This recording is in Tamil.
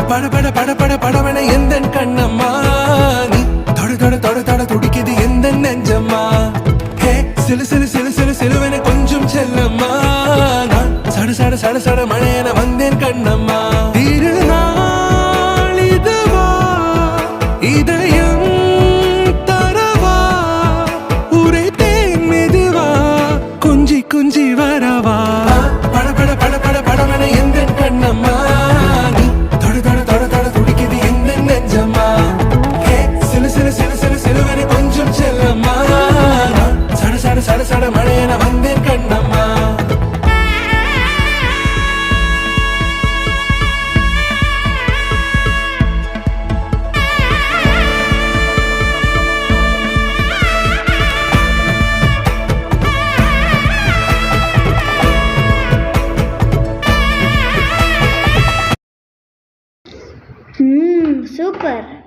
பட பட பட பட படவன எந்த கண்ணம்மா நீ தொட தொட தொட தொட துடிக்குது எந்த நெஞ்சம்மா ஹே சிலு சிலு சிலு சிலு சிலுவன கொஞ்சம் செல்லம்மா நான் சட சட சட சட மழையன வந்தேன் கண்ணம்மா திருநாள் இதுவா இதயம் தரவா உரைத்தேன் மெதுவா குஞ்சி குஞ்சி வரவா பட பட பட பட படவன எந்த கண்ணம்மா நீ தொட தொட தொட தொட துடிக்குது எந்த நெஞ்சம்மா ஹே சிலு சிலு சிலு சிலு சிலுவன கொஞ்சம் செல்லம்மா நான் சட சட சட சட மழையன வந்தேன் கண்ணம்மா சூப்பர்.